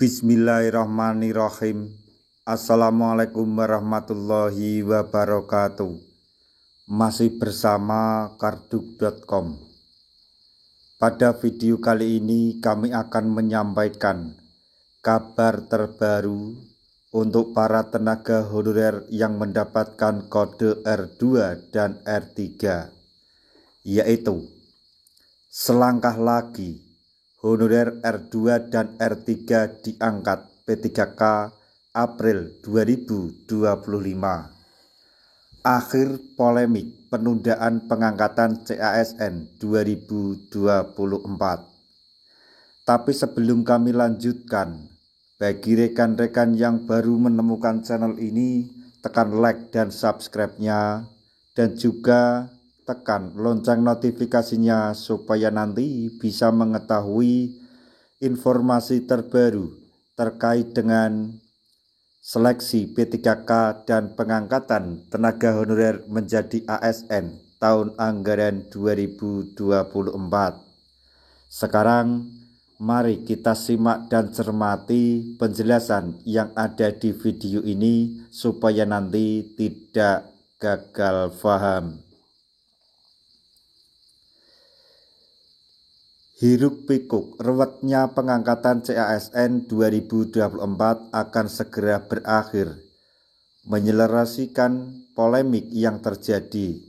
Bismillahirrahmanirrahim. Assalamualaikum warahmatullahi wabarakatuh. Masih bersama karduk.com. Pada video kali ini kami akan menyampaikan kabar terbaru untuk para tenaga honorer yang mendapatkan kode R2 dan R3, yaitu selangkah lagi honorer R2 dan R3 diangkat P3K April 2025. Akhir polemik penundaan pengangkatan CASN 2024. Tapi sebelum kami lanjutkan, bagi rekan-rekan yang baru menemukan channel ini, tekan like dan subscribe-nya, dan juga tekan lonceng notifikasinya supaya nanti bisa mengetahui informasi terbaru terkait dengan seleksi P3K dan pengangkatan tenaga honorer menjadi ASN tahun anggaran 2024. Sekarang mari kita simak dan cermati penjelasan yang ada di video ini supaya nanti tidak gagal paham. Hiruk pikuk ruwetnya pengangkatan CASN 2024 akan segera berakhir, menyelaraskan polemik yang terjadi.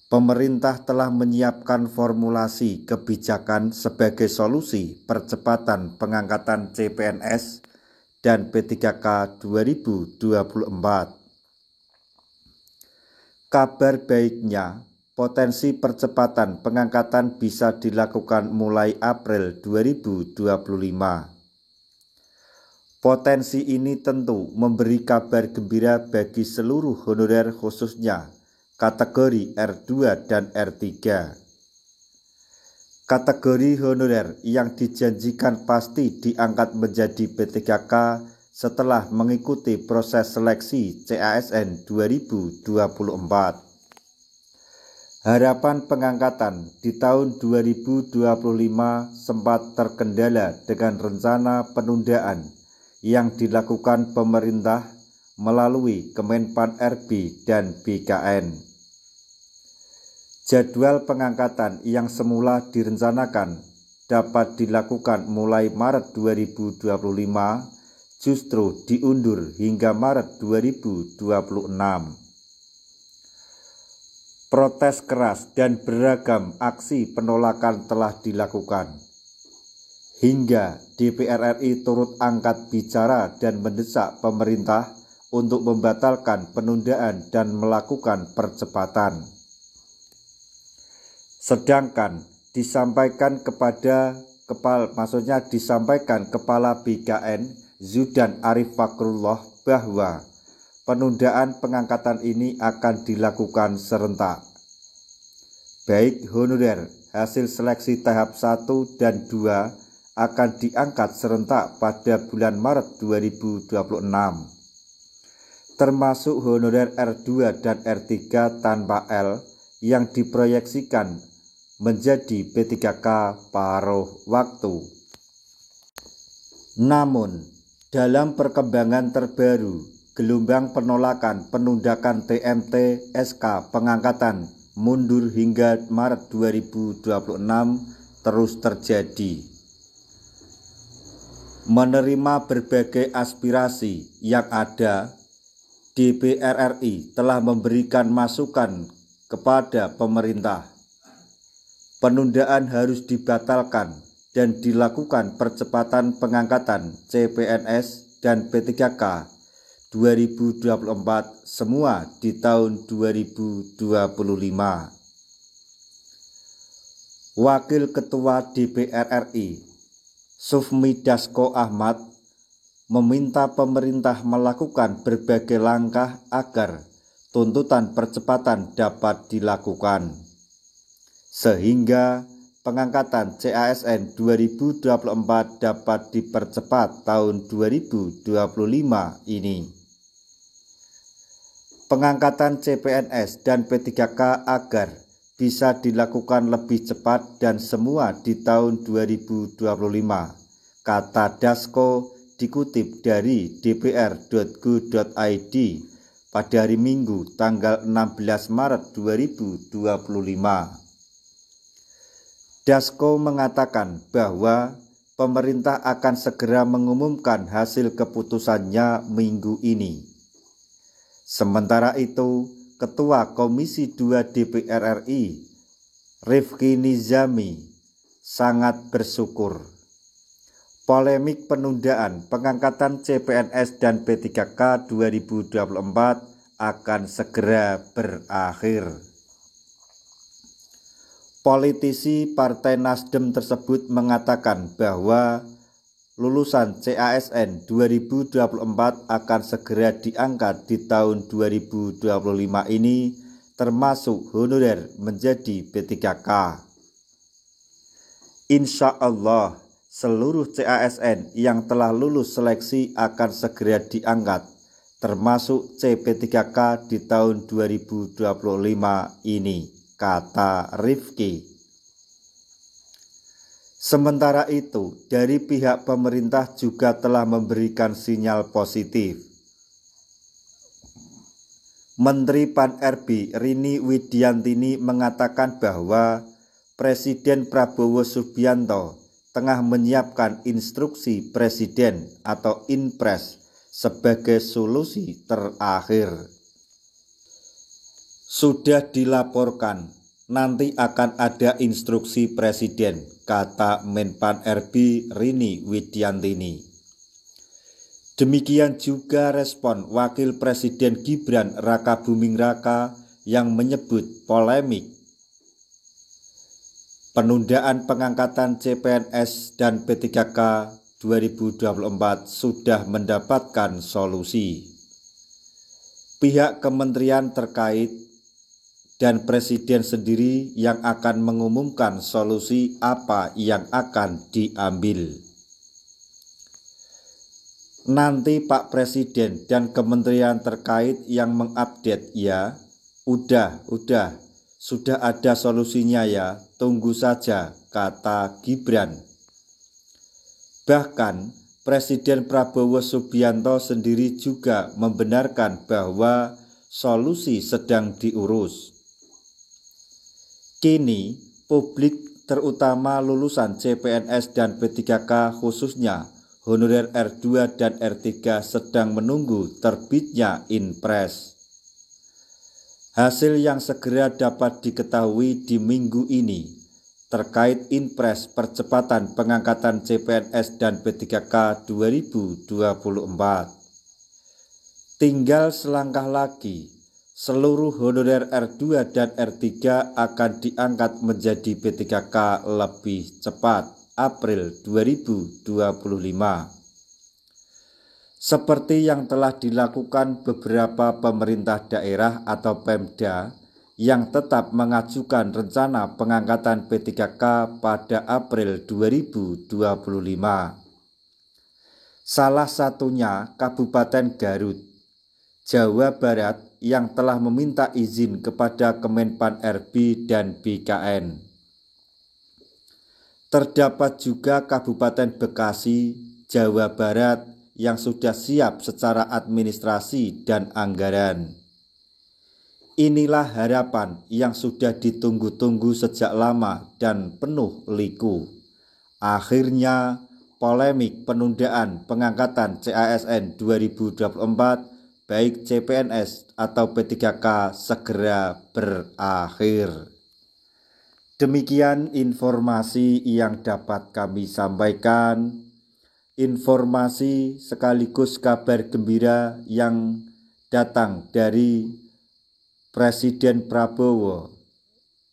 Pemerintah telah menyiapkan formulasi kebijakan sebagai solusi percepatan pengangkatan CPNS dan P3K 2024. Kabar baiknya, potensi percepatan pengangkatan bisa dilakukan mulai April 2025. Potensi ini tentu memberi kabar gembira bagi seluruh honorer, khususnya kategori R2 dan R3. Kategori honorer yang dijanjikan pasti diangkat menjadi P3K setelah mengikuti proses seleksi CASN 2024. Harapan pengangkatan di tahun 2025 sempat terkendala dengan rencana penundaan yang dilakukan pemerintah melalui Kemenpan RB dan BKN. Jadwal pengangkatan yang semula direncanakan dapat dilakukan mulai Maret 2025 justru diundur hingga Maret 2026. Protes keras dan beragam aksi penolakan telah dilakukan. Hingga DPR RI turut angkat bicara dan mendesak pemerintah untuk membatalkan penundaan dan melakukan percepatan. Sedangkan disampaikan Kepala BKN Zudan Arif Fakrullah bahwa penundaan pengangkatan ini akan dilakukan serentak. Baik honorer hasil seleksi tahap 1 dan 2 akan diangkat serentak pada bulan Maret 2026. Termasuk honorer R2 dan R3 tanpa L yang diproyeksikan menjadi P3K paruh waktu. Namun, dalam perkembangan terbaru, gelombang penolakan penundaan TMT SK pengangkatan mundur hingga Maret 2026 terus terjadi. Menerima berbagai aspirasi yang ada, DPR RI telah memberikan masukan kepada pemerintah. Penundaan harus dibatalkan dan dilakukan percepatan pengangkatan CPNS dan P3K 2024 semua di tahun 2025. Wakil Ketua DPR RI, Sufmi Dasko Ahmad, meminta pemerintah melakukan berbagai langkah agar tuntutan percepatan dapat dilakukan, sehingga pengangkatan CASN 2024 dapat dipercepat tahun 2025 ini. Pengangkatan CPNS dan P3K agar bisa dilakukan lebih cepat dan semua di tahun 2025 kata Dasko dikutip dari dpr.go.id pada hari Minggu tanggal 16 Maret 2025. Dasko mengatakan bahwa pemerintah akan segera mengumumkan hasil keputusannya minggu ini. Sementara itu, Ketua Komisi 2 DPR RI, Rifki Nizami, sangat bersyukur polemik penundaan pengangkatan CPNS dan P3K 2024 akan segera berakhir. Politisi Partai Nasdem tersebut mengatakan bahwa lulusan CASN 2024 akan segera diangkat di tahun 2025 ini, termasuk honorer menjadi P3K. Insya Allah, seluruh CASN yang telah lulus seleksi akan segera diangkat, termasuk CP3K di tahun 2025 ini, kata Rifki. Sementara itu, dari pihak pemerintah juga telah memberikan sinyal positif. Menteri Pan-RB Rini Widiantini mengatakan bahwa Presiden Prabowo Subianto tengah menyiapkan instruksi presiden atau Inpres sebagai solusi terakhir. Sudah dilaporkan, nanti akan ada instruksi presiden, kata Menpan RB Rini Widiantini. Demikian juga respon Wakil Presiden Gibran Rakabuming Raka yang menyebut polemik penundaan pengangkatan CPNS dan P3K 2024 sudah mendapatkan solusi. Pihak kementerian terkait dan presiden sendiri yang akan mengumumkan solusi apa yang akan diambil. Nanti Pak Presiden dan kementerian terkait yang mengupdate ya. Sudah ada solusinya ya, tunggu saja, kata Gibran. Bahkan Presiden Prabowo Subianto sendiri juga membenarkan bahwa solusi sedang diurus. Kini publik terutama lulusan CPNS dan P3K khususnya honorer R2 dan R3 sedang menunggu terbitnya Inpres. Hasil yang segera dapat diketahui di minggu ini terkait Inpres percepatan pengangkatan CPNS dan P3K 2024. Tinggal selangkah lagi, seluruh honorer R2 dan R3 akan diangkat menjadi P3K lebih cepat, April 2025. Seperti yang telah dilakukan beberapa pemerintah daerah atau Pemda yang tetap mengajukan rencana pengangkatan P3K pada April 2025. Salah satunya Kabupaten Garut, Jawa Barat yang telah meminta izin kepada Kemenpan RB dan BKN. Terdapat juga Kabupaten Bekasi, Jawa Barat yang sudah siap secara administrasi dan anggaran. Inilah harapan yang sudah ditunggu-tunggu sejak lama dan penuh liku. Akhirnya polemik penundaan pengangkatan CASN 2024 baik CPNS atau P3K segera berakhir. Demikian informasi yang dapat kami sampaikan. Informasi sekaligus kabar gembira yang datang dari Presiden Prabowo,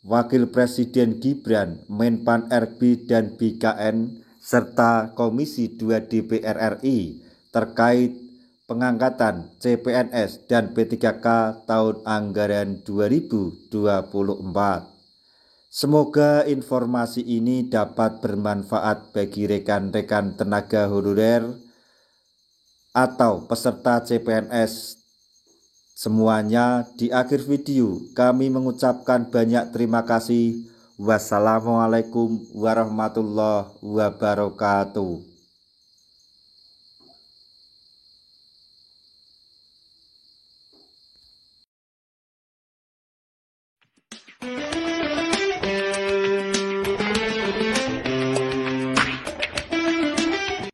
Wakil Presiden Gibran, Menpan RB dan BKN, serta Komisi 2 DPR RI terkait pengangkatan CPNS dan P3K tahun anggaran 2024. Semoga informasi ini dapat bermanfaat bagi rekan-rekan tenaga honorer atau peserta CPNS semuanya. Di akhir video kami mengucapkan banyak terima kasih. Wassalamualaikum warahmatullahi wabarakatuh.